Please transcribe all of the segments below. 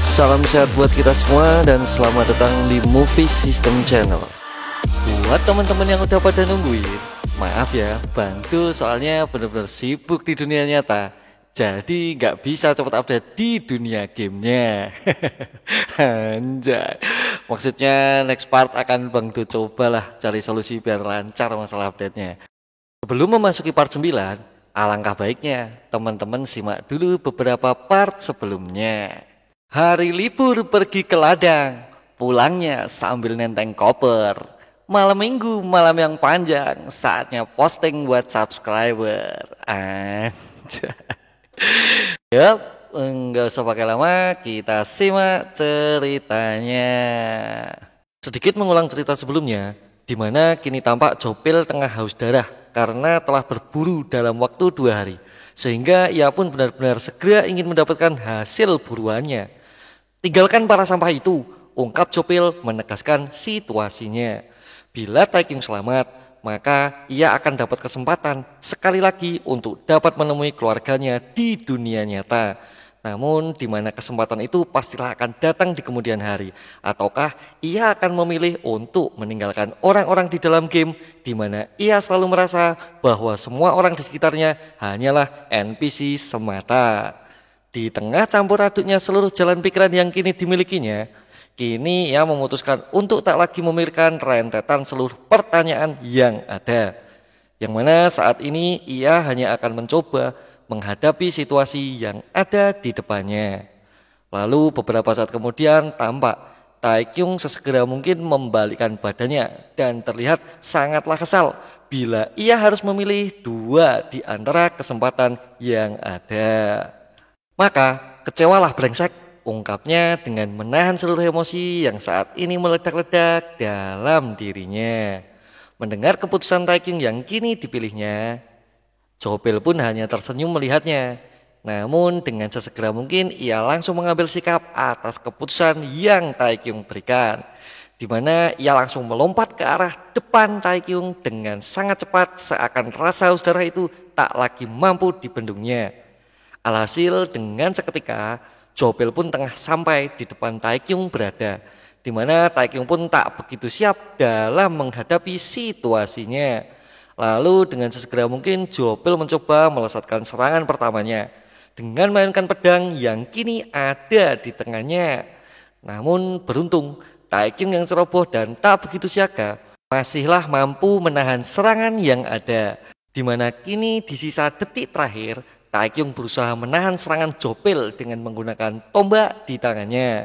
Salam sehat buat kita semua dan selamat datang di Movie System Channel. Buat teman-teman yang udah pada nungguin, maaf ya, bantu soalnya bener-bener sibuk di dunia nyata. Jadi nggak bisa cepat update di dunia gamenya. Anjay. Maksudnya next part akan Bang Du cobalah cari solusi biar lancar masalah update-nya. Sebelum memasuki part 9, alangkah baiknya teman-teman simak dulu beberapa part sebelumnya. Hari libur pergi ke ladang, pulangnya sambil nenteng koper. Malam minggu, malam yang panjang, saatnya posting buat subscriber. Anjay. Yap, enggak usah pakai lama, kita simak ceritanya. Sedikit mengulang cerita sebelumnya, di mana kini tampak Jopil tengah haus darah karena telah berburu dalam waktu 2 hari. Sehingga ia pun benar-benar segera ingin mendapatkan hasil buruannya. Tinggalkan para sampah itu, ungkap Jopil menegaskan situasinya. Bila Taekyung selamat, maka ia akan dapat kesempatan sekali lagi untuk dapat menemui keluarganya di dunia nyata. Namun di mana kesempatan itu pastilah akan datang di kemudian hari. Ataukah ia akan memilih untuk meninggalkan orang-orang di dalam game di mana ia selalu merasa bahwa semua orang di sekitarnya hanyalah NPC semata. Di tengah campur aduknya seluruh jalan pikiran yang kini dimilikinya, kini ia memutuskan untuk tak lagi memikirkan rentetan seluruh pertanyaan yang ada. Yang mana saat ini ia hanya akan mencoba menghadapi situasi yang ada di depannya. Lalu beberapa saat kemudian tampak Taekyung sesegera mungkin membalikkan badannya dan terlihat sangatlah kesal bila ia harus memilih 2 di antara kesempatan yang ada. Maka kecewalah brengsek, ungkapnya dengan menahan seluruh emosi yang saat ini meledak-ledak dalam dirinya. Mendengar keputusan Taekyung yang kini dipilihnya, Jopil pun hanya tersenyum melihatnya. Namun dengan sesegera mungkin ia langsung mengambil sikap atas keputusan yang Taekyung berikan. Di mana ia langsung melompat ke arah depan Taekyung dengan sangat cepat seakan rasa haus darah itu tak lagi mampu dibendungnya. Alhasil dengan seketika Jopil pun tengah sampai di depan Taekyung berada, di mana Taekyung pun tak begitu siap dalam menghadapi situasinya. Lalu dengan sesegera mungkin Jopil mencoba melesatkan serangan pertamanya dengan mainkan pedang yang kini ada di tengahnya. Namun beruntung Taekyung yang ceroboh dan tak begitu siaga masihlah mampu menahan serangan yang ada, di mana kini di sisa detik terakhir Taekyung berusaha menahan serangan Jopil dengan menggunakan tombak di tangannya.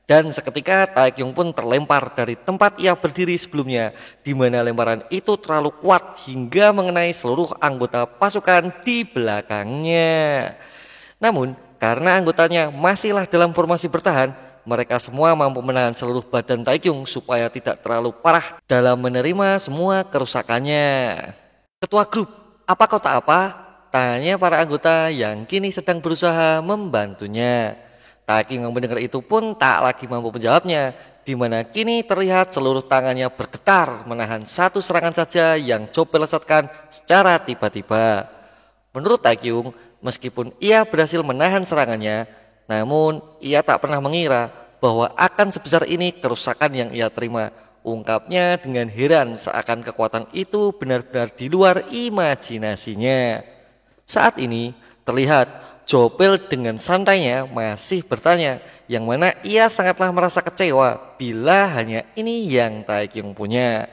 Dan seketika Taekyung pun terlempar dari tempat ia berdiri sebelumnya, di mana lemparan itu terlalu kuat hingga mengenai seluruh anggota pasukan di belakangnya. Namun karena anggotanya masihlah dalam formasi bertahan, mereka semua mampu menahan seluruh badan Taekyung supaya tidak terlalu parah dalam menerima semua kerusakannya. Ketua grup, apa kau tak apa? Tanya para anggota yang kini sedang berusaha membantunya. Taekyung yang mendengar itu pun tak lagi mampu menjawabnya, di mana kini terlihat seluruh tangannya bergetar menahan satu serangan saja yang Jopil lesatkan secara tiba-tiba. Menurut Taekyung, meskipun ia berhasil menahan serangannya, namun ia tak pernah mengira bahwa akan sebesar ini kerusakan yang ia terima. Ungkapnya dengan heran seakan kekuatan itu benar-benar di luar imajinasinya. Saat ini terlihat Jopil dengan santainya masih bertanya, yang mana ia sangatlah merasa kecewa bila hanya ini yang Taekyung punya.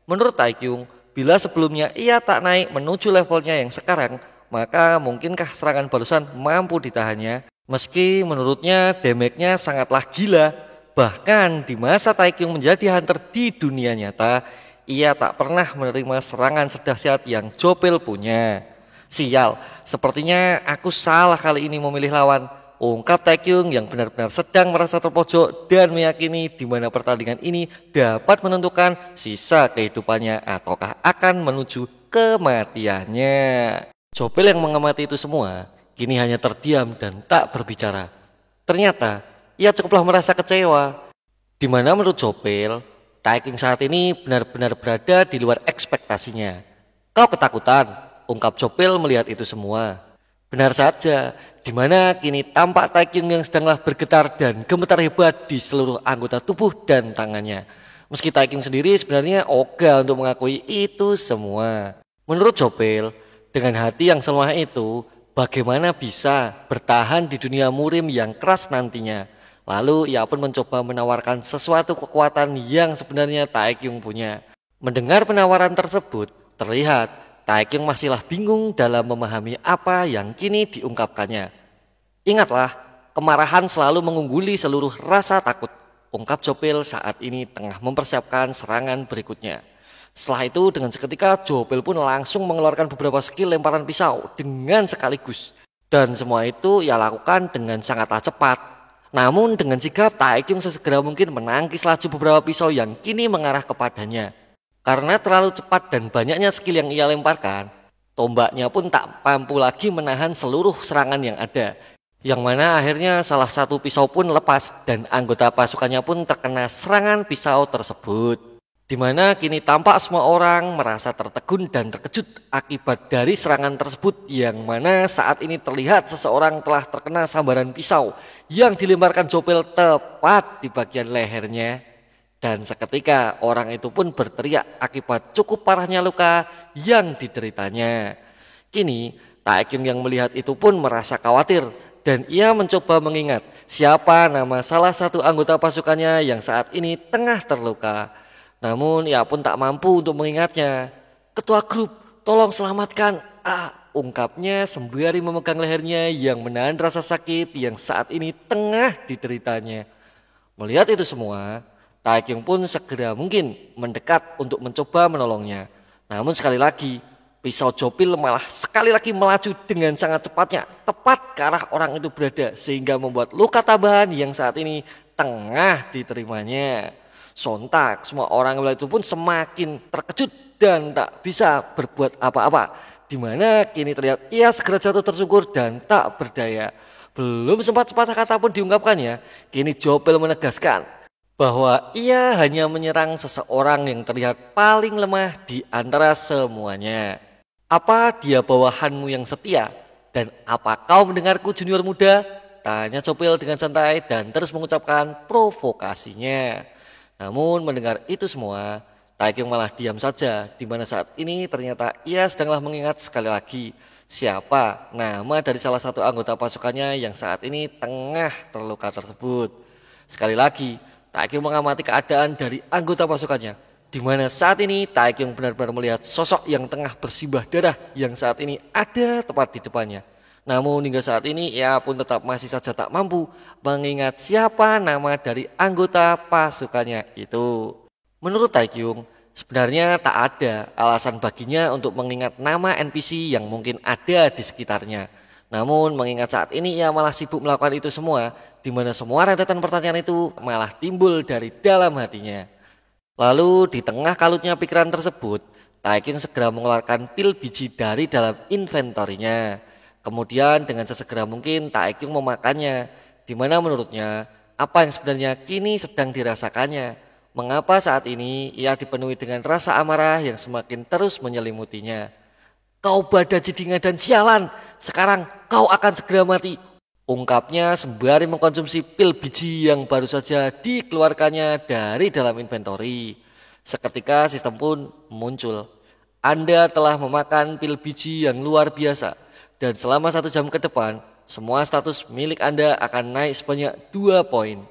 Menurut Taekyung, bila sebelumnya ia tak naik menuju levelnya yang sekarang, maka mungkinkah serangan barusan mampu ditahannya? Meski menurutnya damage-nya sangatlah gila. Bahkan di masa Taekyung menjadi hunter di dunia nyata, ia tak pernah menerima serangan sedahsyat yang Jopil punya. Sial, sepertinya aku salah kali ini memilih lawan, ungkap Taekyung yang benar-benar sedang merasa terpojok dan meyakini di mana pertandingan ini dapat menentukan sisa kehidupannya ataukah akan menuju kematiannya. Jopil yang mengamati itu semua kini hanya terdiam dan tak berbicara. Ternyata ia cukuplah merasa kecewa, di mana menurut Jopil, Taekyung saat ini benar-benar berada di luar ekspektasinya. Kau ketakutan? Ungkap Jopil melihat itu semua. Benar saja, di mana kini tampak Taekyung yang sedanglah bergetar dan gemetar hebat di seluruh anggota tubuh dan tangannya. Meski Taekyung sendiri sebenarnya ogah untuk mengakui itu semua. Menurut Jopel, dengan hati yang selemah itu, bagaimana bisa bertahan di dunia murim yang keras nantinya? Lalu ia pun mencoba menawarkan sesuatu kekuatan yang sebenarnya Taekyung punya. Mendengar penawaran tersebut, terlihat Taekyung masihlah bingung dalam memahami apa yang kini diungkapkannya. Ingatlah, kemarahan selalu mengungguli seluruh rasa takut, ungkap Jopel saat ini tengah mempersiapkan serangan berikutnya. Setelah itu dengan seketika Jopel pun langsung mengeluarkan beberapa skill lemparan pisau dengan sekaligus. Dan semua itu ia lakukan dengan sangatlah cepat. Namun dengan sigap Taekyung sesegera mungkin menangkis laju beberapa pisau yang kini mengarah kepadanya. Karena terlalu cepat dan banyaknya skill yang ia lemparkan, tombaknya pun tak mampu lagi menahan seluruh serangan yang ada. Yang mana akhirnya salah satu pisau pun lepas dan anggota pasukannya pun terkena serangan pisau tersebut. Di mana kini tampak semua orang merasa tertegun dan terkejut akibat dari serangan tersebut, yang mana saat ini terlihat seseorang telah terkena sambaran pisau yang dilemparkan Jopel tepat di bagian lehernya. Dan seketika orang itu pun berteriak akibat cukup parahnya luka yang dideritanya. Kini Taekyung yang melihat itu pun merasa khawatir dan ia mencoba mengingat siapa nama salah satu anggota pasukannya yang saat ini tengah terluka. Namun ia pun tak mampu untuk mengingatnya. Ketua grup, tolong selamatkan. Ungkapnya sembari memegang lehernya yang menahan rasa sakit yang saat ini tengah dideritanya. Melihat itu semua, Taekyung pun segera mungkin mendekat untuk mencoba menolongnya. Namun sekali lagi, pisau Jopel malah sekali lagi melaju dengan sangat cepatnya tepat ke arah orang itu berada, sehingga membuat luka tambahan yang saat ini tengah diterimanya. Sontak semua orang itu pun semakin terkejut dan tak bisa berbuat apa-apa, di mana kini terlihat ia segera jatuh tersungkur dan tak berdaya. Belum sempat sepatah kata pun diungkapkannya, kini Jopel menegaskan bahwa ia hanya menyerang seseorang yang terlihat paling lemah di antara semuanya. Apa dia bawahanmu yang setia? Dan apa kau mendengarku junior muda? Tanya Jopel dengan santai dan terus mengucapkan provokasinya. Namun mendengar itu semua, Taekyung malah diam saja, di mana saat ini ternyata ia sedanglah mengingat sekali lagi siapa nama dari salah satu anggota pasukannya yang saat ini tengah terluka tersebut. Sekali lagi, Taekyung mengamati keadaan dari anggota pasukannya, di mana saat ini Taekyung benar-benar melihat sosok yang tengah bersimbah darah yang saat ini ada tepat di depannya. Namun hingga saat ini ia pun tetap masih saja tak mampu mengingat siapa nama dari anggota pasukannya itu. Menurut Taekyung, sebenarnya tak ada alasan baginya untuk mengingat nama NPC yang mungkin ada di sekitarnya. Namun mengingat saat ini ia malah sibuk melakukan itu semua, di mana semua rentetan pertanyaan itu malah timbul dari dalam hatinya. Lalu di tengah kalutnya pikiran tersebut, Taekyung segera mengeluarkan pil biji dari dalam inventorinya. Kemudian dengan sesegera mungkin Taekyung memakannya, di mana menurutnya apa yang sebenarnya kini sedang dirasakannya. Mengapa saat ini ia dipenuhi dengan rasa amarah yang semakin terus menyelimutinya. Kau badaji dingan dan sialan, sekarang kau akan segera mati. Ungkapnya sembari mengkonsumsi pil biji yang baru saja dikeluarkannya dari dalam inventory. Seketika sistem pun muncul. Anda telah memakan pil biji yang luar biasa. Dan selama 1 jam ke depan, semua status milik Anda akan naik sebanyak 2 poin.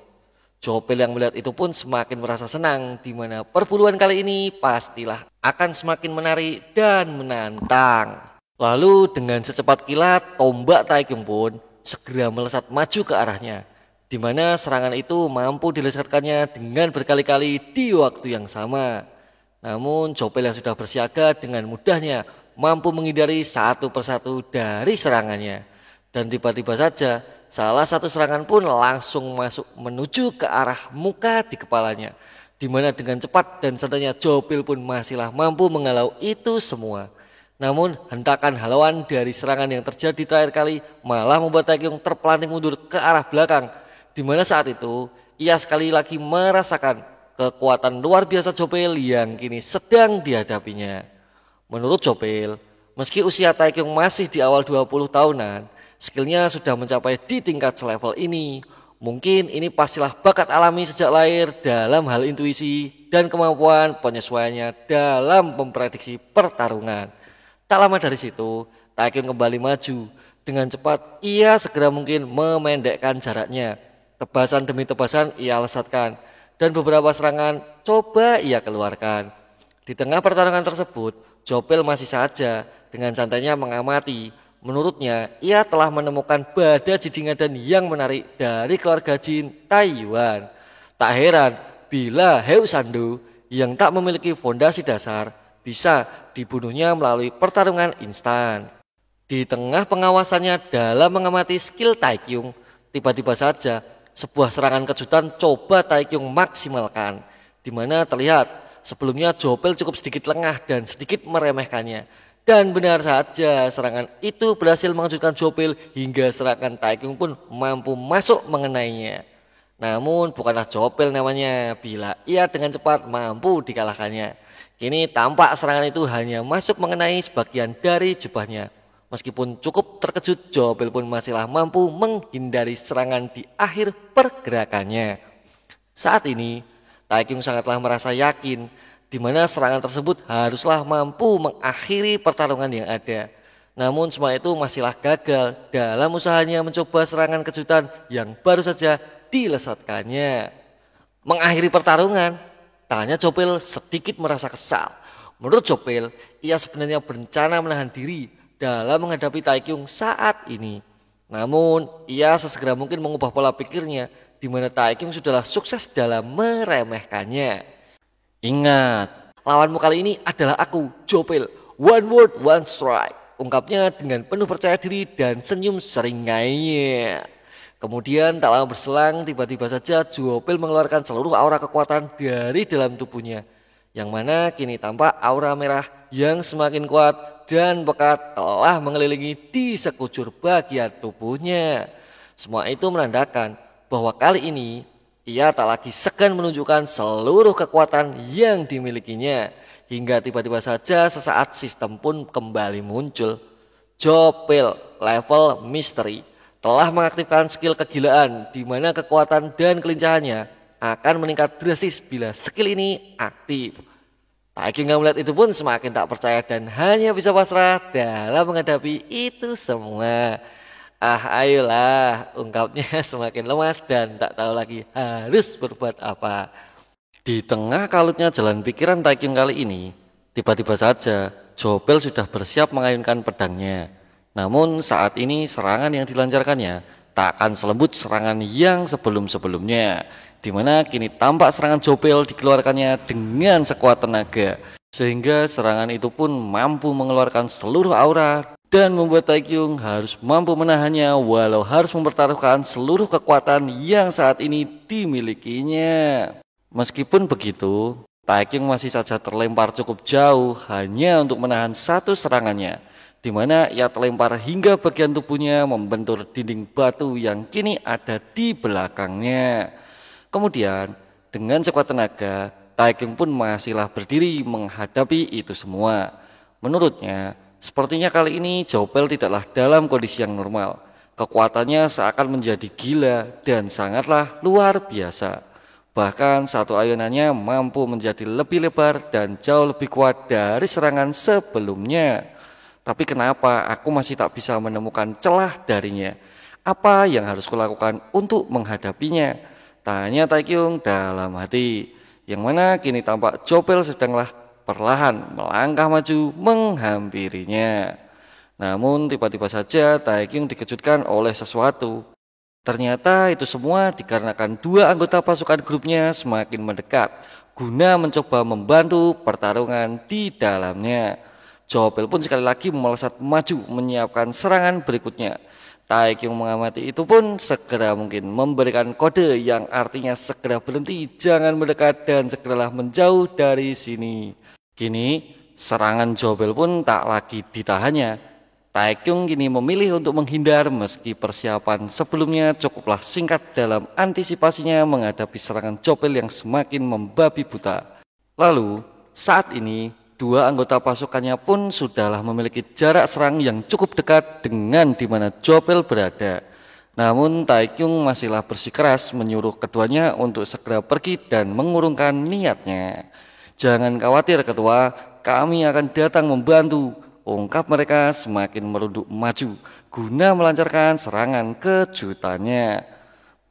Jopel yang melihat itu pun semakin merasa senang, di mana perburuan kali ini pastilah akan semakin menarik dan menantang. Lalu dengan secepat kilat, tombak Taekyung pun segera melesat maju ke arahnya, di mana serangan itu mampu dilesatkannya dengan berkali-kali di waktu yang sama. Namun Jopel yang sudah bersiaga dengan mudahnya mampu menghindari satu persatu dari serangannya. Dan tiba-tiba saja salah satu serangan pun langsung masuk menuju ke arah muka di kepalanya, di mana dengan cepat dan santainya Jopel pun masihlah mampu menghalau itu semua. Namun hentakan halauan dari serangan yang terjadi terakhir kali malah membuat Taekyung terpelanting mundur ke arah belakang, di mana saat itu ia sekali lagi merasakan kekuatan luar biasa Jopel yang kini sedang dihadapinya. Menurut Jopel, meski usia Taekyung masih di awal 20 tahunan, Skillnya sudah mencapai di tingkat selevel ini. Mungkin ini pastilah bakat alami sejak lahir dalam hal intuisi dan kemampuan penyesuaiannya dalam memprediksi pertarungan. Tak lama dari situ, Taekyung kembali maju. Dengan cepat, ia segera mungkin memendekkan jaraknya. Tebasan demi tebasan ia lesatkan, dan beberapa serangan coba ia keluarkan. Di tengah pertarungan tersebut, Jopel masih saja dengan santainya mengamati. Menurutnya, ia telah menemukan bada jidingadan yang menarik dari keluarga jin Taiyuan. Tak heran bila Heu Sandu yang tak memiliki fondasi dasar bisa dibunuhnya melalui pertarungan instan. Di tengah pengawasannya dalam mengamati skill Taekyung, tiba-tiba saja sebuah serangan kejutan coba Taekyung maksimalkan, di mana terlihat sebelumnya Jopel cukup sedikit lengah dan sedikit meremehkannya. Dan benar saja serangan itu berhasil mengejutkan Jopel hingga serangan Taekyung pun mampu masuk mengenainya. Namun bukanlah Jopel namanya bila ia dengan cepat mampu dikalahkannya. Kini tampak serangan itu hanya masuk mengenai sebagian dari jubahnya. Meskipun cukup terkejut, Jopel pun masihlah mampu menghindari serangan di akhir pergerakannya. Saat ini, Taekyung sangatlah merasa yakin di mana serangan tersebut haruslah mampu mengakhiri pertarungan yang ada. Namun semua itu masihlah gagal dalam usahanya mencoba serangan kejutan yang baru saja dilesatkannya. Mengakhiri pertarungan, tanya Jopel sedikit merasa kesal. Menurut Jopel, ia sebenarnya berencana menahan diri dalam menghadapi Taekyung saat ini. Namun, ia sesegera mungkin mengubah pola pikirnya di mana Taekyung sudahlah sukses dalam meremehkannya. Ingat, lawanmu kali ini adalah aku, Jopel. One word, one strike. Ungkapnya dengan penuh percaya diri dan senyum seringainya. Kemudian tak lama berselang, tiba-tiba saja Jopel mengeluarkan seluruh aura kekuatan dari dalam tubuhnya. Yang mana kini tampak aura merah yang semakin kuat dan pekat telah mengelilingi di sekujur bagian tubuhnya. Semua itu menandakan bahwa kali ini ia tak lagi segan menunjukkan seluruh kekuatan yang dimilikinya. Hingga tiba-tiba saja sesaat sistem pun kembali muncul. Jopel level misteri telah mengaktifkan skill kegilaan di mana kekuatan dan kelincahannya akan meningkat drastis bila skill ini aktif. Taekyung yang melihat itu pun semakin tak percaya dan hanya bisa pasrah dalam menghadapi itu semua. Ayolah, ungkapnya semakin lemas dan tak tahu lagi harus berbuat apa. Di tengah kalutnya jalan pikiran Taekyung kali ini, tiba-tiba saja Jopel sudah bersiap mengayunkan pedangnya. Namun saat ini serangan yang dilancarkannya tak akan selembut serangan yang sebelum-sebelumnya, di mana kini tampak serangan Jopel dikeluarkannya dengan sekuat tenaga, sehingga serangan itu pun mampu mengeluarkan seluruh aura dan membuat Taekyung harus mampu menahannya walau harus mempertaruhkan seluruh kekuatan yang saat ini dimilikinya. Meskipun begitu, Taekyung masih saja terlempar cukup jauh hanya untuk menahan satu serangannya, di mana ia terlempar hingga bagian tubuhnya membentur dinding batu yang kini ada di belakangnya. Kemudian, dengan sekuat tenaga, Taekyung pun masihlah berdiri menghadapi itu semua. Menurutnya, sepertinya kali ini Jopel tidaklah dalam kondisi yang normal. Kekuatannya seakan menjadi gila dan sangatlah luar biasa. Bahkan satu ayunannya mampu menjadi lebih lebar dan jauh lebih kuat dari serangan sebelumnya. Tapi kenapa aku masih tak bisa menemukan celah darinya? Apa yang harus kulakukan untuk menghadapinya? Tanya Taekyung dalam hati. Yang mana kini tampak Jopel sedanglah perlahan melangkah maju menghampirinya. Namun tiba-tiba saja Taekyung dikejutkan oleh sesuatu. Ternyata itu semua dikarenakan dua anggota pasukan grupnya semakin mendekat guna mencoba membantu pertarungan di dalamnya. Jopel pun sekali lagi melesat maju menyiapkan serangan berikutnya. Taekyung mengamati itu pun segera mungkin memberikan kode yang artinya segera berhenti, jangan mendekat dan segeralah menjauh dari sini. Kini serangan Jopel pun tak lagi ditahannya. Taekyung kini memilih untuk menghindar meski persiapan sebelumnya cukuplah singkat dalam antisipasinya menghadapi serangan Jopel yang semakin membabi buta. Lalu saat ini Dua anggota pasukannya pun sudahlah memiliki jarak serang yang cukup dekat dengan di mana Jopel berada. Namun Taekyung masihlah bersikeras menyuruh keduanya untuk segera pergi dan mengurungkan niatnya. "Jangan khawatir ketua, kami akan datang membantu," ungkap mereka semakin merunduk maju guna melancarkan serangan kejutannya.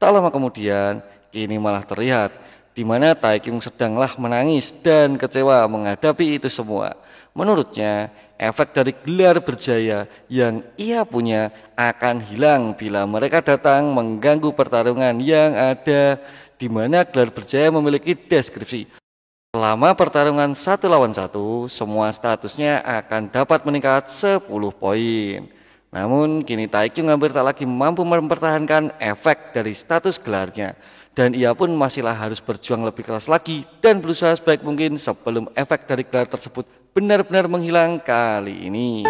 Tak lama kemudian, kini malah terlihat di mana Taekyung sedanglah menangis dan kecewa menghadapi itu semua. Menurutnya, efek dari gelar berjaya yang ia punya akan hilang bila mereka datang mengganggu pertarungan yang ada, di mana gelar berjaya memiliki deskripsi. Selama pertarungan 1 lawan 1, semua statusnya akan dapat meningkat 10 poin. Namun kini Taekyung hampir tak lagi mampu mempertahankan efek dari status gelarnya. Dan ia pun masihlah harus berjuang lebih keras lagi dan berusaha sebaik mungkin sebelum efek dari gelar tersebut benar-benar menghilang kali ini.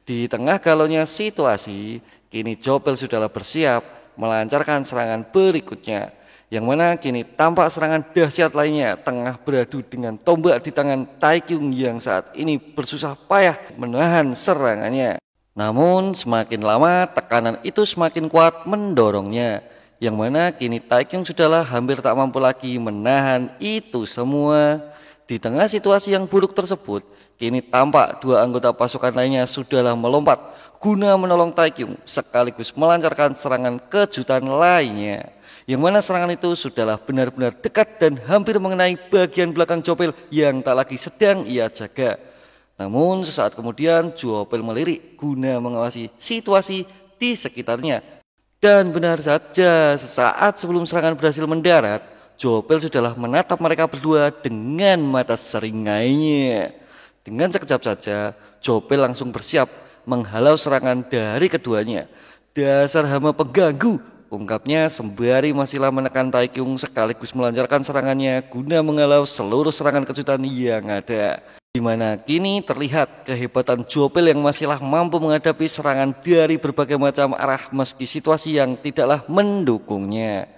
Di tengah galaunya situasi, kini Jopel sudahlah bersiap melancarkan serangan berikutnya, yang mana kini tampak serangan dahsyat lainnya tengah beradu dengan tombak di tangan Taekyung yang saat ini bersusah payah menahan serangannya. Namun semakin lama tekanan itu semakin kuat mendorongnya, yang mana kini Taekyung sudahlah hampir tak mampu lagi menahan itu semua. Di tengah situasi yang buruk tersebut, kini tampak dua anggota pasukan lainnya sudahlah melompat guna menolong Taekyung sekaligus melancarkan serangan kejutan lainnya. Yang mana serangan itu sudahlah benar-benar dekat dan hampir mengenai bagian belakang Jopel yang tak lagi sedang ia jaga. Namun sesaat kemudian Jopel melirik guna mengawasi situasi di sekitarnya. Dan benar saja, sesaat sebelum serangan berhasil mendarat, Jopel sudahlah menatap mereka berdua dengan mata seringainya. Dengan sekejap saja, Jopel langsung bersiap menghalau serangan dari keduanya. "Dasar hama pengganggu," ungkapnya sembari masihlah menekan Taekyung sekaligus melancarkan serangannya guna menghalau seluruh serangan kejutan yang ada. Di mana kini terlihat kehebatan Jopel yang masihlah mampu menghadapi serangan dari berbagai macam arah meski situasi yang tidaklah mendukungnya.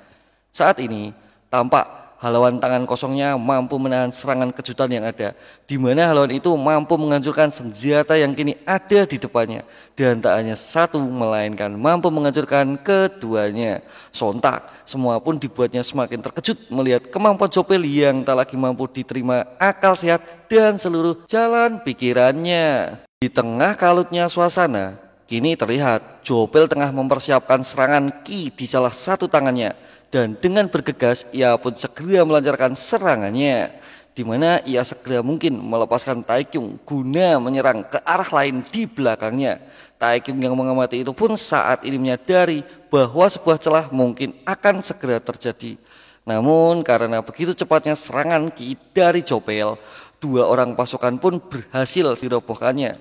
Saat ini tampak halauan tangan kosongnya mampu menahan serangan kejutan yang ada, di mana halauan itu mampu menghancurkan senjata yang kini ada di depannya, dan tak hanya satu melainkan mampu menghancurkan keduanya. Sontak semua pun dibuatnya semakin terkejut melihat kemampuan Jopel yang tak lagi mampu diterima akal sehat dan seluruh jalan pikirannya. Di tengah kalutnya suasana, kini terlihat Jopel tengah mempersiapkan serangan ki di salah satu tangannya. Dan dengan bergegas ia pun segera melancarkan serangannya, di mana ia segera mungkin melepaskan Taekyung guna menyerang ke arah lain di belakangnya. Taekyung yang mengamati itu pun saat ini menyadari bahwa sebuah celah mungkin akan segera terjadi. Namun karena begitu cepatnya serangan ki dari Jopel, dua orang pasukan pun berhasil dirobohkannya,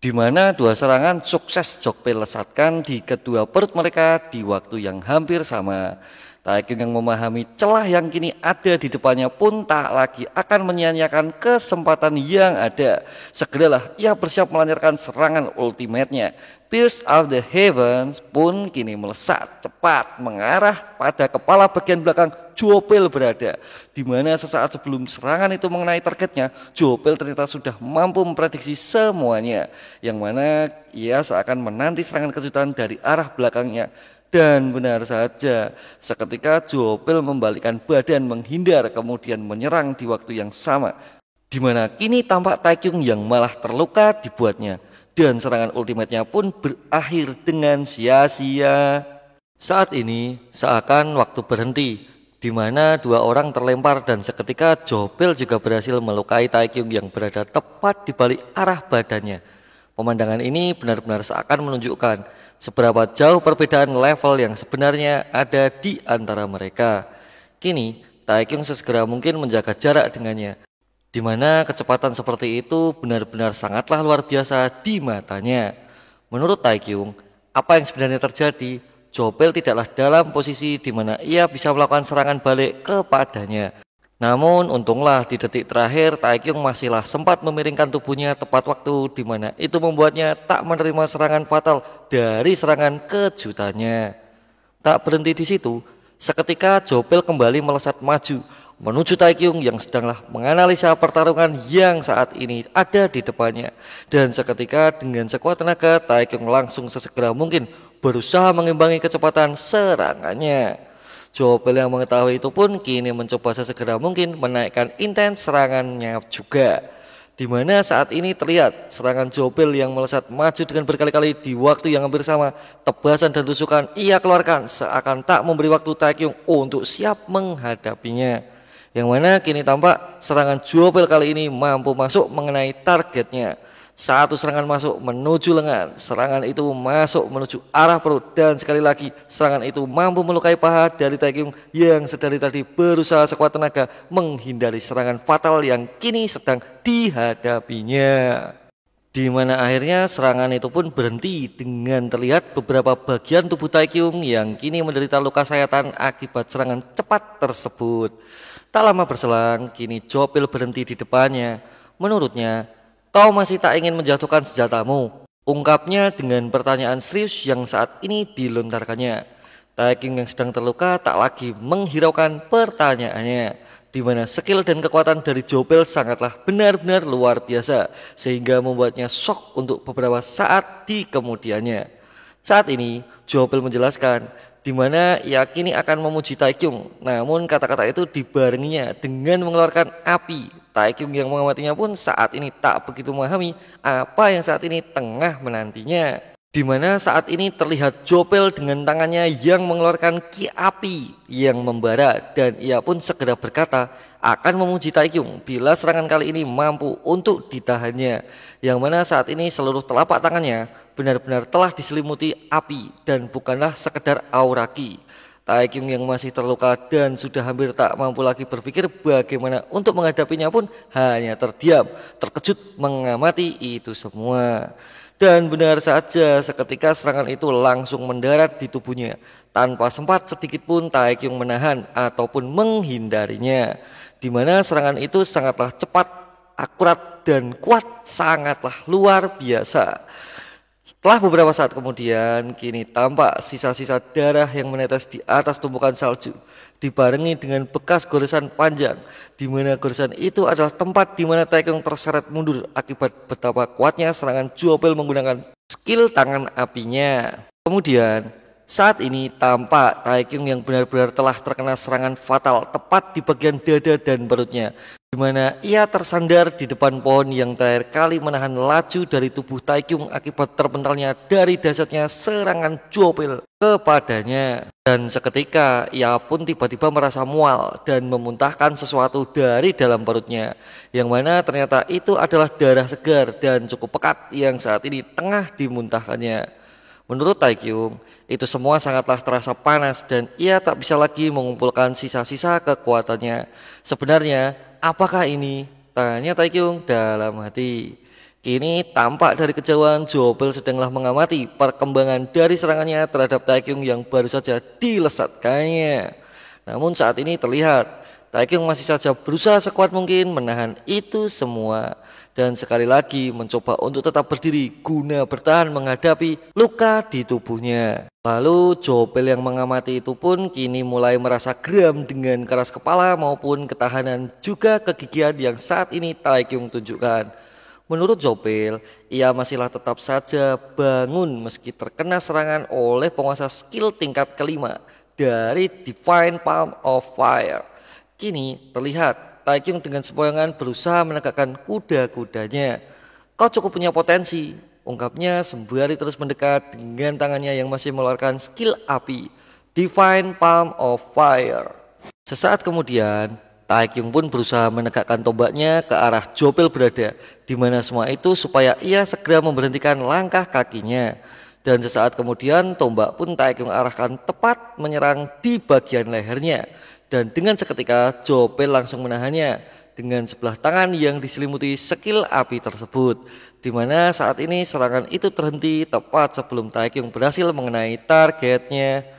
di mana dua serangan sukses Jopel lesatkan di kedua perut mereka di waktu yang hampir sama. Taekyung yang memahami celah yang kini ada di depannya pun tak lagi akan menyia-nyiakan kesempatan yang ada. Segeralah ia bersiap melancarkan serangan ultimate-nya. Pierce of the Heavens pun kini melesat cepat mengarah pada kepala bagian belakang Jopel berada. Di mana sesaat sebelum serangan itu mengenai targetnya, Jopel ternyata sudah mampu memprediksi semuanya. Yang mana ia seakan menanti serangan kejutan dari arah belakangnya. Dan benar saja, seketika Jopel membalikkan badan menghindar kemudian menyerang di waktu yang sama, di mana kini tampak Taekyung yang malah terluka dibuatnya, dan serangan ultimate-nya pun berakhir dengan sia-sia. Saat ini seakan waktu berhenti, di mana dua orang terlempar dan seketika Jopel juga berhasil melukai Taekyung yang berada tepat di balik arah badannya. Pemandangan ini benar-benar seakan menunjukkan seberapa jauh perbedaan level yang sebenarnya ada di antara mereka. Kini, Taekyung sesegera mungkin menjaga jarak dengannya, di mana kecepatan seperti itu benar-benar sangatlah luar biasa di matanya. Menurut Taekyung, apa yang sebenarnya terjadi? Jopel tidaklah dalam posisi di mana ia bisa melakukan serangan balik kepadanya. Namun untunglah di detik terakhir Taekyung masihlah sempat memiringkan tubuhnya tepat waktu, di mana itu membuatnya tak menerima serangan fatal dari serangan kejutannya. Tak berhenti di situ, seketika Jopel kembali melesat maju menuju Taekyung yang sedanglah menganalisa pertarungan yang saat ini ada di depannya. Dan seketika dengan sekuat tenaga Taekyung langsung sesegera mungkin berusaha mengimbangi kecepatan serangannya. Jopel yang mengetahui itu pun kini mencoba sesegera mungkin menaikkan intens serangannya juga. Di mana saat ini terlihat serangan Jopel yang melesat maju dengan berkali-kali di waktu yang hampir sama. Tebasan dan tusukan ia keluarkan seakan tak memberi waktu Taekyung untuk siap menghadapinya. Yang mana kini tampak serangan Jopel kali ini mampu masuk mengenai targetnya. Satu serangan masuk menuju lengan, serangan itu masuk menuju arah perut, dan sekali lagi serangan itu mampu melukai paha dari Taekyung yang sedari tadi berusaha sekuat tenaga menghindari serangan fatal yang kini sedang dihadapinya. Di mana akhirnya serangan itu pun berhenti dengan terlihat beberapa bagian tubuh Taekyung yang kini menderita luka sayatan akibat serangan cepat tersebut. Tak lama berselang, kini Jopel berhenti di depannya. Menurutnya, "Kau masih tak ingin menjatuhkan senjatamu?" ungkapnya dengan pertanyaan serius yang saat ini dilontarkannya. Taekyung yang sedang terluka tak lagi menghiraukan pertanyaannya, di mana skill dan kekuatan dari Jopel sangatlah benar-benar luar biasa, sehingga membuatnya shock untuk beberapa saat di kemudiannya. Saat ini Jopel menjelaskan di mana ia kini akan memuji Taekyung, namun kata-kata itu dibarenginya dengan mengeluarkan api. Taekyung yang mengamatinya pun saat ini tak begitu memahami apa yang saat ini tengah menantinya. Di mana saat ini terlihat Jopel dengan tangannya yang mengeluarkan ki api yang membara, dan ia pun segera berkata akan memuji Taekyung bila serangan kali ini mampu untuk ditahannya. Yang mana saat ini seluruh telapak tangannya benar-benar telah diselimuti api dan bukanlah sekedar aura ki. Taekyung yang masih terluka dan sudah hampir tak mampu lagi berpikir bagaimana untuk menghadapinya pun hanya terdiam, terkejut mengamati itu semua. Dan benar saja seketika serangan itu langsung mendarat di tubuhnya. Tanpa sempat sedikit pun Taekyung menahan ataupun menghindarinya. Di mana serangan itu sangatlah cepat, akurat dan kuat, sangatlah luar biasa. Setelah beberapa saat kemudian, kini tampak sisa-sisa darah yang menetes di atas tumpukan salju, dibarengi dengan bekas goresan panjang, di mana goresan itu adalah tempat di mana Taekyung terseret mundur akibat betapa kuatnya serangan Jopel menggunakan skill tangan apinya. Kemudian, saat ini tampak Taekyung yang benar-benar telah terkena serangan fatal tepat di bagian dada dan perutnya, di mana ia tersandar di depan pohon yang terakhir kali menahan laju dari tubuh Taekyung akibat terpentalnya dari dahsyatnya serangan Jopel kepadanya. Dan seketika ia pun tiba-tiba merasa mual dan memuntahkan sesuatu dari dalam perutnya, yang mana ternyata itu adalah darah segar dan cukup pekat yang saat ini tengah dimuntahkannya. Menurut Taekyung, itu semua sangatlah terasa panas dan ia tak bisa lagi mengumpulkan sisa-sisa kekuatannya. Sebenarnya, apakah ini? Tanya Taekyung dalam hati. Kini tampak dari kejauhan Jopel sedanglah mengamati perkembangan dari serangannya terhadap Taekyung yang baru saja dilesatkannya. Namun saat ini terlihat Taekyung masih saja berusaha sekuat mungkin menahan itu semua. Dan sekali lagi mencoba untuk tetap berdiri guna bertahan menghadapi luka di tubuhnya. Lalu Jopel yang mengamati itu pun kini mulai merasa geram dengan keras kepala maupun ketahanan juga kegigihan yang saat ini Taekyung tunjukkan. Menurut Jopel, ia masihlah tetap saja bangun meski terkena serangan oleh penguasa skill tingkat kelima dari Divine Palm of Fire. Kini terlihat Taekyung dengan sempoyongan berusaha menegakkan kuda-kudanya. "Kau cukup punya potensi," ungkapnya sembari terus mendekat dengan tangannya yang masih mengeluarkan skill api, Divine Palm of Fire. Sesaat kemudian, Taekyung pun berusaha menegakkan tombaknya ke arah Jopel berada, di mana semua itu supaya ia segera memberhentikan langkah kakinya. Dan sesaat kemudian tombak pun Taekyung arahkan tepat menyerang di bagian lehernya. Dan dengan seketika Jopel langsung menahannya dengan sebelah tangan yang diselimuti skill api tersebut, di mana saat ini serangan itu terhenti tepat sebelum Taekyung berhasil mengenai targetnya.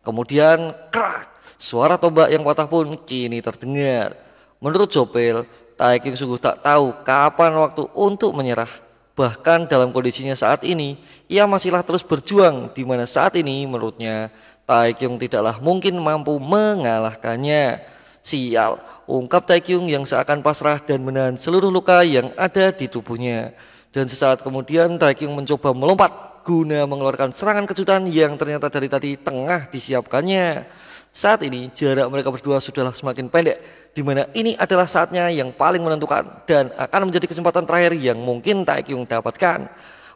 Kemudian krak, suara tombak yang patah pun kini terdengar. Menurut Jopel, Taekyung sungguh tak tahu kapan waktu untuk menyerah. Bahkan dalam kondisinya saat ini, ia masihlah terus berjuang di mana saat ini menurutnya Taekyung tidaklah mungkin mampu mengalahkannya. Sial, ungkap Taekyung yang seakan pasrah dan menahan seluruh luka yang ada di tubuhnya. Dan sesaat kemudian Taekyung mencoba melompat guna mengeluarkan serangan kejutan yang ternyata dari tadi tengah disiapkannya. Saat ini jarak mereka berdua sudahlah semakin pendek, di mana ini adalah saatnya yang paling menentukan dan akan menjadi kesempatan terakhir yang mungkin Taekyung dapatkan.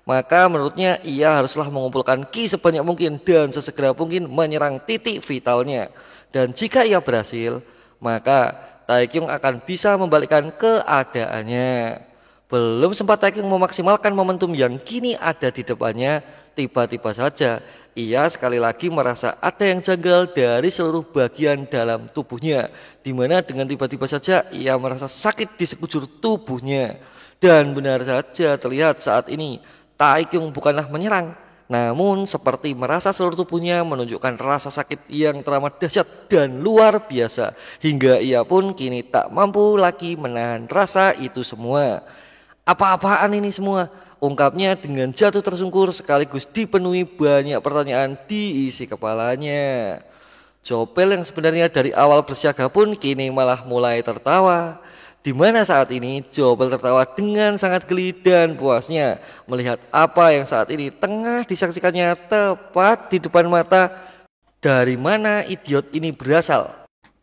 Maka menurutnya ia haruslah mengumpulkan ki sebanyak mungkin dan sesegera mungkin menyerang titik vitalnya. Dan jika ia berhasil, maka Taekyung akan bisa membalikkan keadaannya. Belum sempat Taekyung memaksimalkan momentum yang kini ada di depannya, tiba-tiba saja ia sekali lagi merasa ada yang janggal dari seluruh bagian dalam tubuhnya, di mana dengan tiba-tiba saja ia merasa sakit di sekujur tubuhnya. Dan benar saja terlihat saat ini Taekyung bukanlah menyerang, namun seperti merasa seluruh tubuhnya menunjukkan rasa sakit yang teramat dahsyat dan luar biasa, hingga ia pun kini tak mampu lagi menahan rasa itu semua. Apa-apaan ini semua? Ungkapnya dengan jatuh tersungkur sekaligus dipenuhi banyak pertanyaan di isi kepalanya. Jopel yang sebenarnya dari awal bersiaga pun kini malah mulai tertawa. Di mana saat ini Jopel tertawa dengan sangat geli dan puasnya melihat apa yang saat ini tengah disaksikannya tepat di depan mata. Dari mana idiot ini berasal?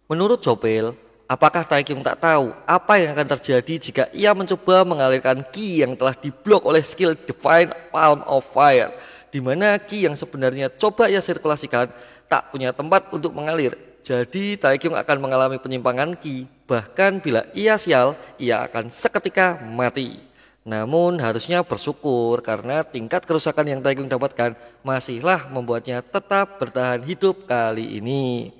Menurut Jopel, apakah Taekyung tak tahu apa yang akan terjadi jika ia mencoba mengalirkan ki yang telah diblok oleh skill Divine Palm of Fire, di mana ki yang sebenarnya coba ia sirkulasikan tak punya tempat untuk mengalir. Jadi Taekyung akan mengalami penyimpangan ki, bahkan bila ia sial, ia akan seketika mati. Namun harusnya bersyukur karena tingkat kerusakan yang Taekyung dapatkan masihlah membuatnya tetap bertahan hidup kali ini.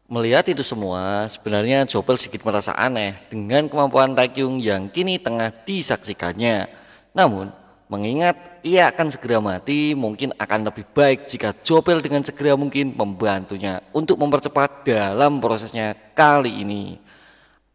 Melihat itu semua, sebenarnya Jopel sedikit merasa aneh dengan kemampuan Taekyung yang kini tengah disaksikannya. Namun, mengingat ia akan segera mati, mungkin akan lebih baik jika Jopel dengan segera mungkin membantunya untuk mempercepat dalam prosesnya kali ini.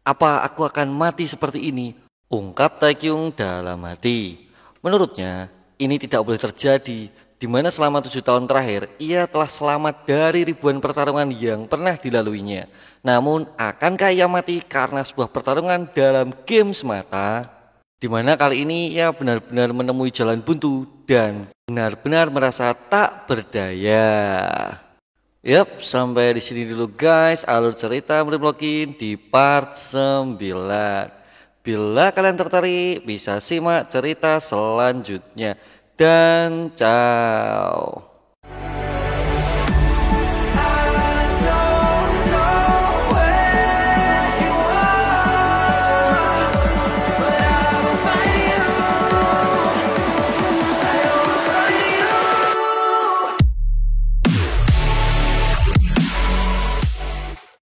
Apa aku akan mati seperti ini? Ungkap Taekyung dalam hati. Menurutnya, ini tidak boleh terjadi, di mana selama 7 tahun terakhir ia telah selamat dari ribuan pertarungan yang pernah dilaluinya. Namun akankah ia mati karena sebuah pertarungan dalam game semata? Di mana kali ini ia benar-benar menemui jalan buntu dan benar-benar merasa tak berdaya. Yap, sampai di sini dulu guys alur cerita Mrimlokin di part 9. Bila kalian tertarik bisa simak cerita selanjutnya. Dan ciao.